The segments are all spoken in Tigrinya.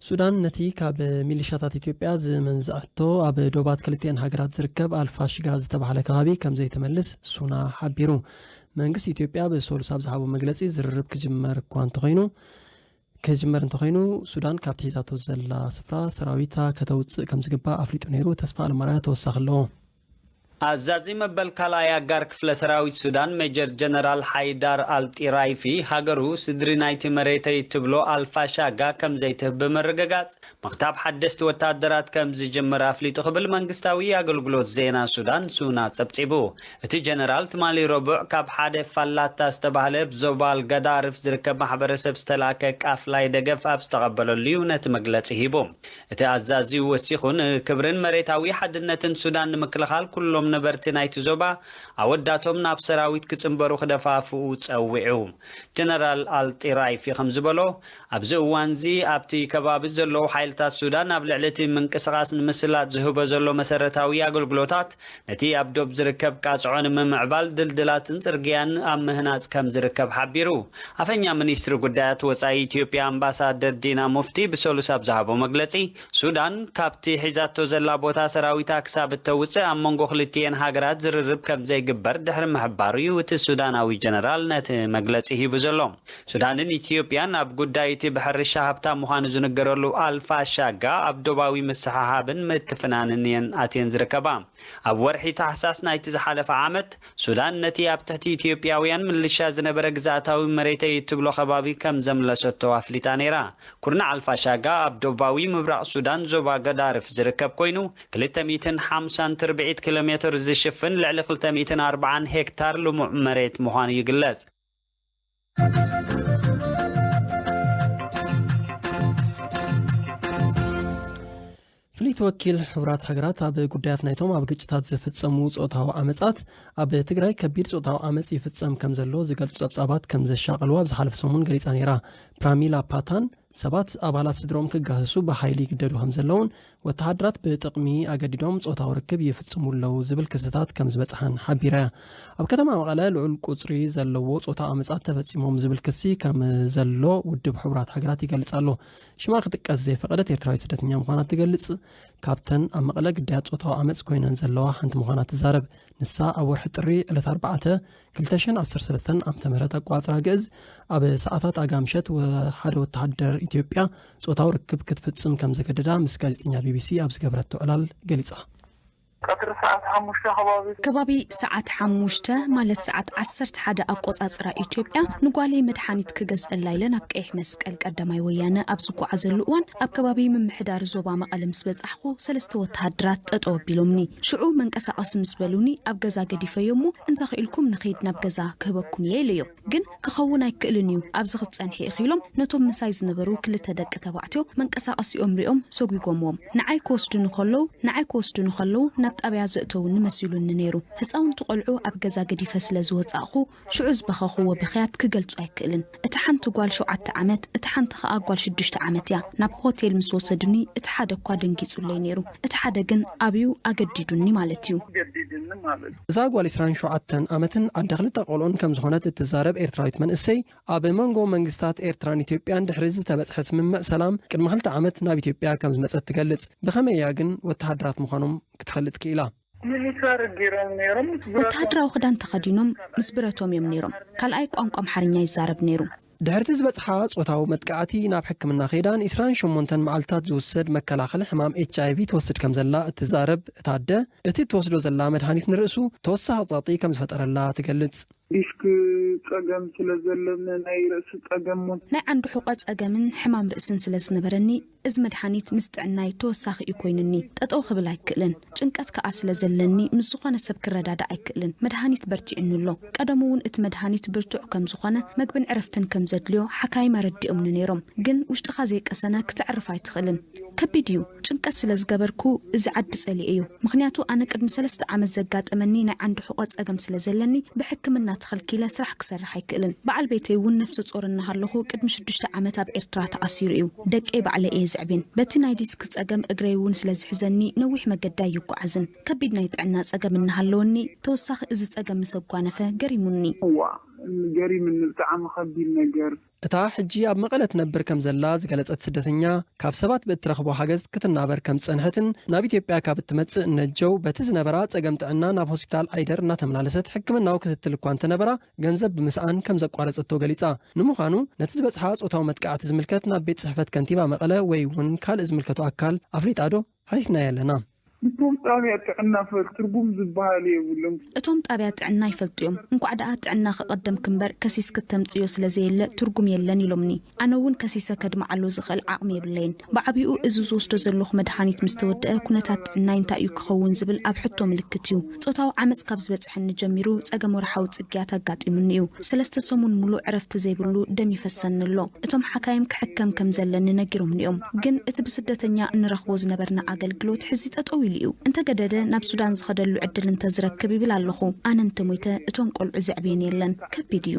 ሱዳን ነቲ ካብ ሚሊሻታት ኢትዮጵያ ዝመንዝኣቶ ኣብ ዶባት ክልቲአን ሃገራት ዝርከብ ኣልፋሽጋ ዝተባሃለ ከባቢ ከም ዘይተመልስ ሱና ሓቢሩ መንግስት ኢትዮጵያ በሶሉስ ኣብ ዝሃቦ መግለጺ ዝርርብ ክጅመር እንተኾይኑ ሱዳን ካብ ትሒዛቶ ዘላ ስፍራ ሰራዊታ ከተውፅእ ከም ዝግባእ ኣፍሊጡ ነይሩ ተስፋ አለማርያ ተወሳኺ ኣለዎ አዛዚ መበል ካላይ አጋር ክፍለ ሰራዊት ሱዳን ሜጀር ጀነራል ሃይዳር አልጢራይፊ ሀገሩ ስድሪ ናይቲ መሬተይ ትብሎ አልፋሻጋ ከም ዘይትህብ በመረጋጋጽ መክታብ ሓደስቲ ወታደራት ከም ዝጀመረ አፍሊጡ ክብል መንግስታዊ አገልግሎት ዜና ሱዳን ሱና ጸብጺቡ እቲ ጀነራል ትማሊ ረቡዕ ካብ ሓደ ፋላታ ዝተባህለ ብዞባል ገዳርፍ ዝርከብ ማሕበረሰብ ዝተላከ ቃፍላይ ደገፍ ኣብ ዝተቀበለሉ ነቲ መግለጺ ሂቡ እቲ አዛዚ ወሲኹን ክብርን መሬታዊ ሓድነትን ሱዳን ንምክልኻል ኩሎም ነበርቲ ናይቲ ዞባ ኣወዳቶም ናብ ሰራዊት ክጽምበሩ ክደፋፍኡ ጸዊዑ ጀነራል አልጢራይፊ ከም ዝበሎ ኣብዚ እዋንዚ ኣብቲ ከባቢ ዘለዉ ሓይልታት ሱዳን ኣብ ልዕሊቲ ምንቅስቓስ ንምስላጥ ዝህቦ ዘሎ መሰረታዊ ኣገልግሎታት ነቲ ኣብ ዶብ ዝርከብ ቃጽዖ ንምምዕባል ድልድላትን ጽርግያን ኣብ ምህናጽ ከም ዝርከብ ሓቢሩ ኣፈኛ ሚኒስትሪ ጉዳያት ወጻኢ ኢትዮጵያ ኣምባሳደር ዲና ሙፍቲ ብሰሉስ ኣብ ዝሃቦ መግለጺ ሱዳን ካብቲ ሒዛቶ ዘላ ቦታ ሰራዊታ ክሳብ እተውፅእ ኣብ መንጎ ክልቲአን ሃገራት ዝርርብ ከም ዘይግበር ድሕሪ ምሕባሩ እዩ እቲ ሱዳናዊ ጀነራል ነቲ መግለጺ ሂቡ ዘሎ ሱዳንን ኢትዮጵያን ኣብ ጉዳይ እቲ ብሕርሻ ሃብታም ምዃኑ ዝነገረሉ አልፋሻጋ ኣብ ዶባዊ ምስሓሓብን ምትፍናንን ኣትየን ዝርከባ ኣብ ወርሒ ታሕሳስ ናይቲ ዝሓለፈ ዓመት ሱዳን ነቲ ኣብ ትሕቲ ኢትዮጵያውያን ምልሻ ዝነበረ ግዛእታዊ መሬተይ ትብሎ ከባቢ ከም ዘምለሰቶ ኣፍሊጣ ነይራ ኩርናዕ አልፋሻጋ ኣብ ዶባዊ ምብራቕ ሱዳን ዞባ ገዳርፍ ዝርከብ ኮይኑ 250 ኪሎሜትር ዝሽፍን ልዕሊ 240 ሄክታር ልሙዕ መሬት ምዃኑ ይግለጽ ፍሊት ወኪል ሕብራት ሃገራት ኣብ ጉዳያት ናይቶም ኣብ ግጭታት ዝፍጸሙ ጾታዊ ዓመጻት ኣብ ትግራይ ከቢድ ጾታዊ ዓመጽ ይፍጸም ከም ዘሎ ዝገልጹ ጸብጻባት ከም ዘሻቀልዋ ኣብ ዝሓለፈ ሰሙን ገሊጻ ነይራ ፕራሚላ ፓታን ሰባት ኣባላት ስድሮም ክጋህሱ ብሓይሊ ይግደዱ ከም ዘለውን ወተሃደራት ብጥቕሚ ኣገዲዶም ጾታዊ ርክብ ይፍጽሙለው ዝብል ክስታት ከም ዝበጽሐን ሓቢራ ኣብ ከተማ መቐለ ልዑል ቁጽሪ ዘለዎ ጾታዊ ዓመጻት ተፈጺሞም ዝብል ክሲ ከም ዘሎ ውድብ ሕብራት ሃገራት ይገልጽ ኣሎ ሽማ ክትጥቀስ ዘይፈቐደት ኤርትራዊት ስደተኛ ምዃና ትገልጽ ካብተን ኣብ መቐለ ግዳያት ጾታዊ ዓመጽ ኮይነን ዘለዋ ሓንቲ ምዃና ትዛረብ ንሳ ኣብ ወርሒ ጥሪ ዕለት 4 2013 ዓመተ ምህረት ኣቋጽራ ግዕዝ ኣብ ሰዓታት ኣጋምሸት ሓደ ወተሃደር ኢትዮጵያ ጾታዊ ርክብ ክትፍጽም ከም ዘገደዳ ምስ ጋዜጠኛ ቢቢሲ ኣብ ዝገበረቶ ዕላል ገሊጻ قدر ساعة 5 كبابي ساعة 5 مالت ساعة 11 أقوصاصرا إثيوبيا نقالي مدحانيت كغز الليله ناب قيح مسقل قدماي ويانه اب زقوا زلوان اب كبابي ممحدار زوبا مقلم سبصحخو سلسته وتهدرات ططو بيلومني شعو منقساقس مسبلوني اب غزا غديفيمو انت خيلكم نخيد ناب غزا كهبكم يليو ግን ክኸውን ኣይክእልንዩ ኣብ ዝኽጸንሒ ኢኺሎም ነቶም መሳይ ዝነበሩ ክልተ ደቂ ተባዕትዮ መንቀሳቐሲኦም ሪኦም ሰጉይጎምዎም ንዓይ ኮስዱ ንኸለው ናብ ጣብያ ዘእተውን መሲሉን ነይሩ ህፃውንቲ ቆልዑ ኣብ ገዛ ገዲፈ ስለ ዝወጻኹ ሽዑ ዝበኸኽዎ ብኽያት ክገልጹ ኣይክእልን እቲ ሓንቲ ጓል 7 ዓመት እቲ ሓንቲ ኸኣ ጓል 6 ዓመት ያ ናብ ሆቴል ምስ ወሰዱኒ እቲ ሓደ እኳ ደንጊጹለይ ነይሩ እቲ ሓደ ግን ኣብዩ ኣገዲዱኒ ማለት እዩ እዛ ጓል 27 ዓመትን ዓደ ክልተ ቆልዑን ከም ዝኾነት እትዛረብ ኤርትራዊት መንእሰይ ኣብ መንጎ መንግስታት ኤርትራን ኢትዮጵያን ድሕሪ ዝተበጽሐ ስምምዕ ሰላም ቅድሚ 2 ዓመት ናብ ኢትዮጵያ ከም ዝመጸት ትገልጽ ብኸመያ ግን ወተሃደራት ምዃኖም ክትፈልጥ ክኢላ ወተሃደራዊ ክዳን ተኸዲኖም ምስ ብረቶም እዮም ነይሮም ካልኣይ ቋንቋ ኣምሓርኛ ይዛረብ ነይሩ ድሕርቲ ዝበጽሓ ጾታዊ መጥቃዕቲ ናብ ሕክምና ኸይዳን 28 መዓልታት ዝውሰድ መከላኸሊ ሕማም HIV ትወስድ ከም ዘላ እትዛረብ እታደ እቲ ትወስዶ ዘላ መድሃኒት ንርእሱ ተወሳኺ ጻጢ ከም ዝፈጠረላ ትገልጽ ዲስክ ጸገም ስለዘለነ ናይ ርእሲ ጸገም ናይ አንዱ ሕቆ ጸገምን ሕማም ርእስን ስለዝነበረኒ እዚ መድሃኒት ምስጥዕናይ ተወሳኺ ይኮይንኒ ጠጠው ክብል ኣይክእልን ጭንቀት ከኣ ስለዘለኒ ምስ ዝኾነ ሰብ ክረዳዳ ኣይክእልን መድሃኒት በርቲዕንሎ ቀደሙውን እቲ መድሃኒት ብርቱዕ ከም ዝኾነ መግብን ዕረፍትን ከም ዘድልዮ ሓካይ መረዲኦም ነይሮም ግን ውሽጥኻ ዘይቀሰነ ክትዕርፍ ኣይትኽእልን ከቢድዩ ጭንቀት ስለዝገበርኩ እዚ ዓዲ ጸሊእዩ ምክንያቱ ኣነ ቅድሚ 3 ዓመት ዘጋጠመኒ ናይ ዓንዱ ሕቆት ጸገም ስለዘለኒ ብሕክምና ተኸልኪለ ስራሕ ክሰርሕ ኣይክእልን በዓል ቤተይ እውን ነፍሲ ጾር እናሃለኹ ቅድሚ 6 ዓመት ኣብ ኤርትራ ተኣሲሩ እዩ ደቀይ ባዕለ እየ ዝዕብን በቲ ናይ ዲስክ ጸገም እግረይ እውን ስለዝሕዘኒ ነዊሕ መገዳ ይጓዓዝን ከቢድ ናይ ጥዕና ጸገም እናሃለወኒ ተወሳኺ እዚ ጸገም ምሰጓነፈ ገሪሙኒ ገሪም ንጣዕም ከቢድ ነገር እታ ሕጂ ኣብ መቐለ ትነብር ከም ዘላ ዝገለጸት ስደተኛ ካብ ሰባት ብእትረኽቦ ሓገዝ ክትናበር ከም ጽንሕትን ናብ ኢትዮጵያ ካብ እትመጽእ እነጀው በቲ ዝነበራ ጸገም ጥዕና ናብ ሆስፒታል ኣይደር እናተመላለሰት ሕክምናዊ ክትትል እኳ እንተነበራ ገንዘብ ብምስኣን ከም ዘቋረጸቶ ገሊጻ ንምዃኑ ነቲ ዝበጽሓ ጾታዊ መጥቃዕቲ ዝምልከት ናብ ቤት ጽሕፈት ከንቲባ መቐለ ወይ እውን ካልእ ዝምልከቱ ኣካል ኣፍሊጣዶ ሃይትና ያለና እቶም ጣብያ ጥዕና ትርጉም ዝበሃል የብሎም እቶም ጣብያ ጥዕና ይፈልጥዮም እንኳዕ ደኣ ጥዕና ክቐደም ክንበር ከሲስ ክትምጽዮ ስለዘየለ ትርጉም የለን ኢሎምኒ ኣነ እውን ከሲሰ ከድመዓሉ ዝኽእል ዓቕሚ የብለይን ብዓቢኡ እዚ ዝወስዶ ዘለኹ መድሓኒት ምስ ተወድአ ኩነታት ጥዕናይ እንታይ እዩ ክኸውን ዝብል ኣብ ሕቶ ምልክት እዩ ጾታዊ ዓመፅ ካብ ዝበጽሐኒ ጀሚሩ ጸገም ወርሓዊ ጽግያት ኣጋጢሙኒ እዩ 3 ሰሙን ሙሉእ ዕረፍቲ ዘይብሉ ደም ይፈሰኒ ኣሎ እቶም ሓካይም ክሕከም ከም ዘለኒ ነጊሮምኒ እዮም ግን እቲ ብስደተኛ እንረኽቦ ዝነበርና ኣገልግሎት ሕዚ ጠጠው እንተ ገደደ ናብ ሱዳን ዝኸደሉ ዕድል እንተ ዝረክብ ይብል ኣለኹ ኣነ እንተ ሞይተ እቶም ቆልዑ ዘዕብየን የለን ከቢድ እዩ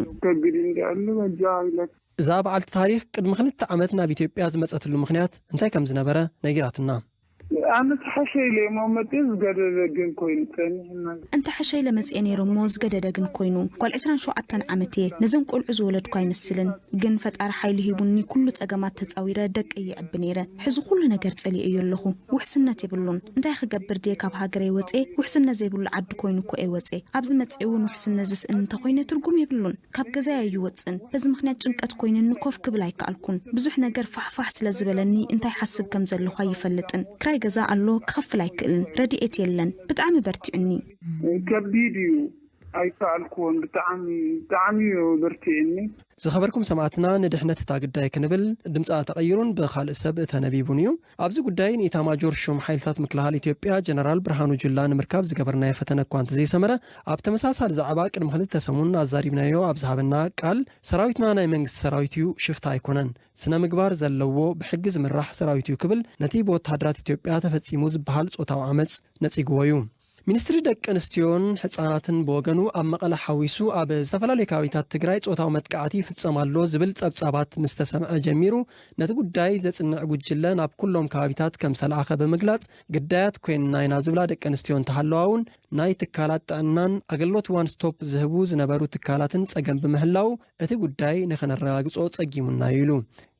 እዛ በዓልቲ ታሪክ ቅድሚ 2 ዓመት ናብ ኢትዮጵያ ዝመጸትሉ ምክንያት እንታይ ከም ዝነበረ ነጊራትና أنا تحشيلي ما متز قدر جن كوين أنت حشيلة مزيني رموز قدر جن كوينو قال 27 عمتي نزم كل عزولد كوي مسلن جن فتأر حيله يبني كل تجمعات تصويرة دك أي عبنيرة حزو كل نجرت لي أي اللهو وحسنا تبلون أنت أخي جبر ديك أبها جريوت إيه وحسنا زي بقول عد كوينو كويوت إيه أبزمت إيه وحسنا زس أنت كوينة ترجم يبلون كاب جزاء يوتسن لازم خنات جنك أتكوين النكوف قبلايك ألكون بزوحنا جر فح سلازبلني أنت يحسب كم زل خاي فلتن كراي جزاء الله كخف لايكلن رديت يلن بتعمي برتعني كبيديو أي فعلكون بتعمي برتعني زخبركم سمعتنا ندحنت تاقداي كنبل دمصا تغيرون بخال سب تنبيبونيو ابز غداي نيتا ماجور شوم حيلታት مكلهال ኢትዮጵያ ጀነራል ብርሃኑ ጁላ ንምርካብ ዝገበርና የፈተነ ኳንት ዘይ ሰመረ ኣብ ተመሳሳሊ ዛዕባ ቅድም ክልተ ሰሙን አዛሪብናዮ ኣብ ዝሃበና ቃል ሰራዊትና ናይ መንግስት ሰራዊት እዩ ሽፍታ ኣይኮነን ስነ ምግባር ዘለዎ ብሕጊ ዝምራሕ ሰራዊት እዩ ክብል ነቲ ወታደራት ኢትዮጵያ ተፈጺሙ ዝበሃል ጾታዊ ዓመጽ ነጽግዎ እዩ ሚኒስትሪ ደቅ ኣንስትዮን ህፃናትን በወገኑ ኣብ መቐለ ሓዊሱ ኣብ ዝተፈላለዩ ከባቢታት ትግራይ ጾታዊ መጥቃዕቲ ይፍጸማሎ ዝብል ጸብጻባት ምስ ተሰምዐ ጀሚሩ ነቲ ጉዳይ ዘጽንዕ ጉጅለ ናብ ኩሎም ከባቢታት ከም ዝተለኣኸ ብምግላጽ ግዳያት ኮይንና ኢና ዝብላ ደቅ ኣንስትዮ እንተሃለዋውን ናይ ትካላት ጥዕናን ኣገልግሎት ዋን ስቶፕ ዝህቡ ዝነበሩ ትካላትን ጸገም ብምህላው እቲ ጉዳይ ንኽነረጋግጾ ጸጊሙና ኢሉ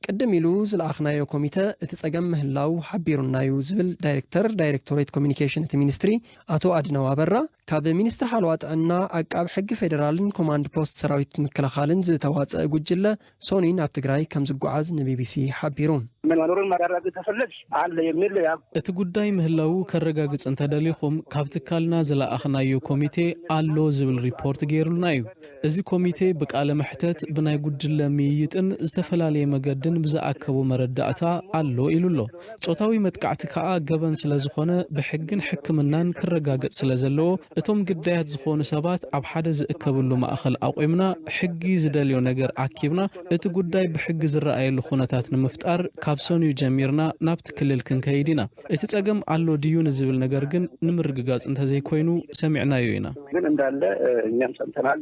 قدم يلو زلأخنايو كوميتا اتساقم مهلاو حبيرونايو زبل دايركتوريت كوميونيكيشن مينستري اتو ادنوا برا كاب مينستر حالوات عنا عقاب حق فيدرالن كوماند بوست سراويت مكلخالن زتواص غجله سونين اب تግራይ ከም ዝጓዓዝ ንቢቢሲ ሓቢሩን መንወሩን ማረጋገጥ ተፈልግሽ አለ የሚል ያ እቲ ጉዳይ ምህላው ከረጋግጽ እንተደሊኹም ካብ ትካልና ዝለኣኽናዮ ኮሚቴ አሎ ዝብል ሪፖርት ገይሩልና እዩ እዚ ኮሚቴ በቃለ መሕተት ብናይ ጉጅለ ሚይጥን ዝተፈላለየ መገድን ብዛኣከቡ መረዳእታ አሎ ኢሉሎ ጾታዊ መጥቃዕቲ ከዓ ገበን ስለዝኾነ ብሕግን ሕክምናን ክረጋግጽ ስለዘለዎ እቶም ግዳያት ዝኾኑ ሰባት ኣብ ሓደ ዝእከብሉ ማእኸል ኣቆይምና ሕጊ ዝደልዮ ነገር ኣኪብና እቲ ጉዳይ ብሕጊ ዝረኣየሉ ኩነታት ንምፍጣር ካብሶንዩ ጀሚርና ናብቲ ክልል ክንከይድና እቲ ጸገም አሎ ድዩ ንዝብል ነገር ግን ንምርግጋጽ እንተዘይኮይኑ ሰሚዕናዮ ኢና ግን እንዳለ እኛም ሰምተናል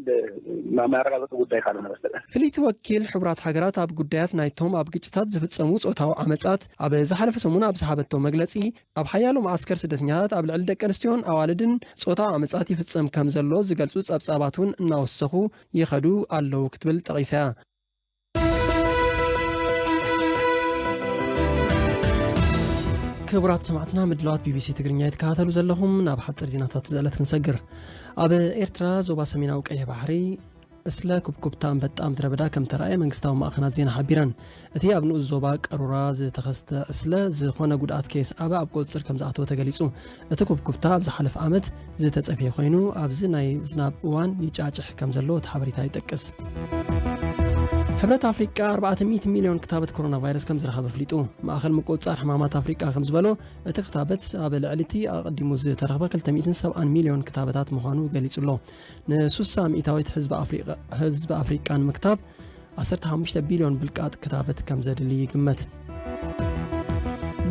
ማረጋገጥ ጉዳይ ካልሆነ በስተቀር ፍሊት ወኪል ሕብራት ሃገራት ኣብ ጉዳያት ናይቶም ኣብ ግጭታት ዝፍጸሙ ጾታዊ ዓመጻት ኣብ ዝሓለፈ ሰሙን ኣብ ዝሃበቶ መግለጺ ኣብ ሓያሎ ማዕስከር ስደተኛታት ኣብ ልዕሊ ደቂ ኣንስትዮን ኣዋልድን ጾታዊ ዓመጻት ይፍጸም ከም ዘሎ ዝገልጹ ጸብጻባቱን እናወሰኹ ይኸዱ ኣለው ክትብል ጠቂሳ ክቡራት ሰማዕትና ምድላዋት ቢቢሲ ትግርኛ ይተከታተሉ ዘለኹም ናብ ሓጽር ዜናታት ዘለት ክንሰግር ኣብ ኤርትራ ዞባ ሰሜናዊ ቀይሕ ባሕሪ እስለ ኩብኩብታን በጣም ትረበዳ ከም ተራእየ መንግስታዊ ማእኸናት ዜና ሓቢረን እቲ ኣብ ንኡስ ዞባ ቀሩራ ዝተኸስተ እስለ ዝኾነ ጉድኣት ኬስ ኣብ ቁፅር ከም ዝኣተወ ተገሊጹ እቲ ኩብኩብታ ኣብ ዝሓለፈ ዓመት ዝተጸፍየ ኮይኑ ኣብዚ ናይ ዝናብ እዋን ይጫጭሕ ከም ዘሎ ሓበሬታ ይጠቅስ ሕብረት ኣፍሪቃ 400 ሚሊዮን ክታበት ኮሮና ቫይረስ ከም ዝረኸበ ፍሊጡ ማእኸል ምቁፅጻር ሕማማት ኣፍሪቃ ከም ዝበሎ እቲ ክታበት ኣብ ልዕሊቲ ኣቐዲሙ ዝተረኸበ 270 ሚሊዮን ክታበታት ምዃኑ ገሊጹሎ ን60 ሚእታዊት ህዝቢ ኣፍሪቃ ንምክታብ 15 ቢሊዮን ብልቃጥ ክታበት ከም ዘድሊ ይግመት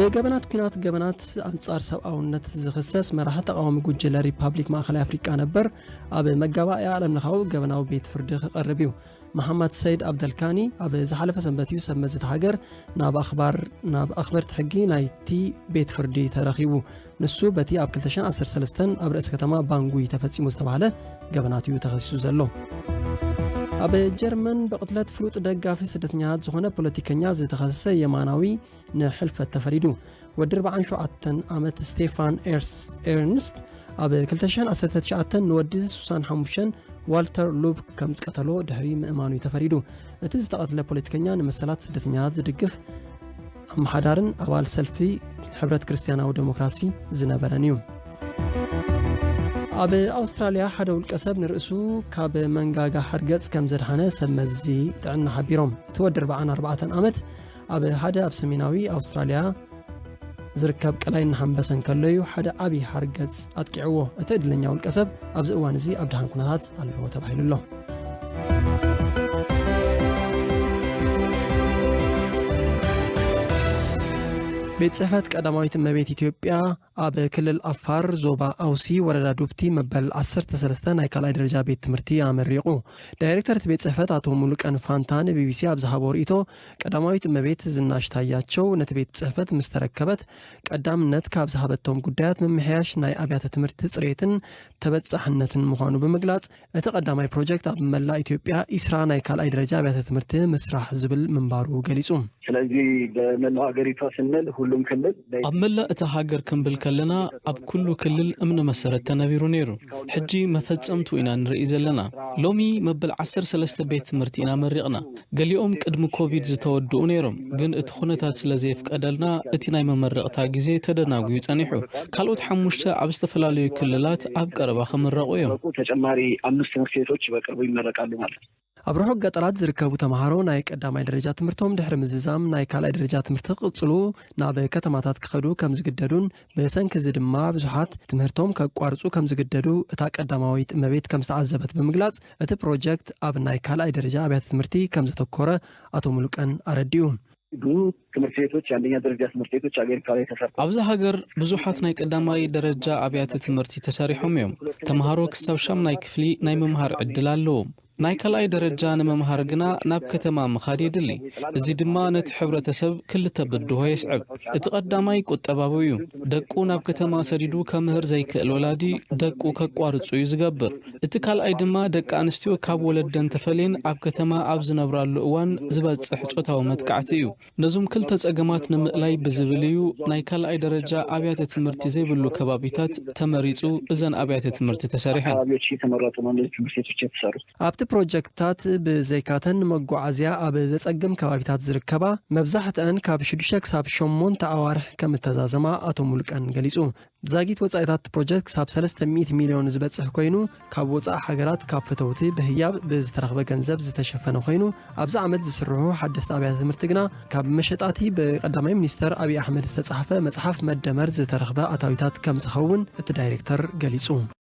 بجبنات كينات جبنات أنصار سبعونت زخصص مراح تقاوم جوجل ريبابليك مأخذ أفريقيا نبر أبي مجابا يعلم نخاو جبناو بيت فردخ قربيو محمد سيد عبد الكاني أبي زحلف سنبتيو سمزت هاجر ناب أخبار تحقي نايتي بيت فردي تراخيبو نسو بتي أب كلتشان أسر سلستن أبرأس كتما بانغوي تفتسي مستبعله جبناتيو تخصص زلو أبي جرمن بقتلت فلوت دقافي سدتنيات زخونة بوليتيكنيا زي تخصصي يماناوي نحلف التفريدو ودرب عن شعاتن عمت ستيفان إرنست أبي كلتشان أسرتت شعاتن نودي سوسان حموشن والتر لوب كمز قتلو دهري مأمانو تفريدو اتز تقتل بوليتيكنيا نمسلات سدتنيات زدقف محادارن أوال سلفي حبرت كريستيانا وديمقراسي زنبرانيو أبي أستراليا حدو الكسب نرأسو كاب منغاغا حرقز كم زرحانة سمزي تعنا حبيروم تودر بعنا 4 أمت أبي حدا أبسميناوي أستراليا زركب كلاين حنبسن كليو حدا أبي حرقز أتكعوه أتدلن ياو الكسب أبز أوانزي أبدهان كنهات اللي هو تبحيل الله بيت صحفت قدماويت مبيت إثيوبيا أب كل الأفار زوبا أوسي وردا دوبتي مبل 10 تسلستا نايكالاي درجة بيت تمرتي عمريقو دايركتور بيت صحفت أتو ملوك أنفانتان بي بي سي أبزهابور إيتو قدماويت مبيت زناش تاياتشو نت بيت صحفت مستركبت قدام نت كابزهابتهم قدات من محياش ناي أبيات تمرت تصريتن تبتصحنتن مخانو بمقلات اتقدماي بروجكت أب ملا إثيوبيا إسرا نايكالاي درجة بيات تمرت مسرح زبل منبارو قليسوم ስለዚህ በመላው ሀገሪቷ ስንል ሁሉም ክልል አመላ እታ ሀገር ክንብል ከለና አብ ኩሉ ክልል እምነ መሰረት ተነቢሩ ነይሩ ሕጂ መፈጸምቱ ኢና ንርኢ ዘለና ሎሚ መበል 13 ቤት ትምህርቲ ኢና መሪቕና ገሊኦም ቅድሚ ኮቪድ ዝተወድኡ ነይሮም ግን እቲ ኩነታት ስለዘይፍቀደልና እቲ ናይ መመረቕታ ግዜ ተደናጉዩ ጸኒሑ ካልኦት 5 ኣብ ዝተፈላለዩ ክልላት ኣብ ቀረባ ክምረቑ እዮም ተጨማሪ 5 ትምህርት ቤቶች በቅርቡ ይመረቃሉ ማለት أبروح قطرات زركبو تمهارو ناي قداماي درجات تمرتهم دحر مززام ناي كالاي درجات تمرت قصلو ناب كتماتات كخدو كم زقددون بسنك زدما بزحات تمرتهم كقوارصو كم زقددو اتا قداماويت مبيت كم تعذبت بمغلاص ات بروجكت اب ناي كالاي درجه ابيات تمرتي كم زتكوره اتو ملوكن ارديوم ትምህርት ቤቶች አንደኛ ደረጃ ትምህርት ቤቶች አገሪቷ ላይ ተሰርተዋል አብዛ ሀገር ብዙሓት ናይ ቀዳማይ ደረጃ አብያተ ትምህርቲ ተሰሪሖም እዮም ተማሃሮ ክሳብ ሻምናይ ክፍሊ ናይ መምሃር ዕድል ኣለዎም ናይ ካልኣይ ደረጃ ንመምሃር ግና ናብ ከተማ ምኻድ የድሊ እዚ ድማ ነቲ ሕብረተሰብ ክልተ ብድሆ የስዕብ እቲ ቀዳማይ ቁጠባዊ እዩ ደቁ ናብ ከተማ ሰዲዱ ከምህር ዘይክእል ወላዲ ደቁ ከቋርጹ እዩ ዝገብር እቲ ካልኣይ ድማ ደቂ ኣንስትዮ ካብ ወለደን ተፈልየን ኣብ ከተማ ኣብ ዝነብራሉ እዋን ዝበጽሕ ጾታዊ መጥቃዕቲ እዩ ነዞም ክልተ ጸገማት ንምእላይ ብዝብል እዩ ናይ ካልኣይ ደረጃ ኣብያተ ትምህርቲ ዘይብሉ ከባቢታት ተመሪጹ እዘን ኣብያተ ትምህርቲ ተሰሪሐን بروجكتات بزيكاتن مقعزيا أب زتقم كوابيتات زركبا مبزحتن كاب شدشك ساب شمون تعوارح كم التزازما أتو ملكان قليسو زاقيت وزايتات بروجكت ساب 300 مليون زبت سحكوينو كاب وزا حقرات كاب فتوتي بهياب بزترغبا جنزب زتشفنو خينو أبزا عمد زسرعو حدست أبيات مرتقنا كاب مشتاتي بقدامي منيستر أبي أحمد استتصحفة متصحف مدمر زترغبا أتاويتات كم زخون الدايركتر قليسو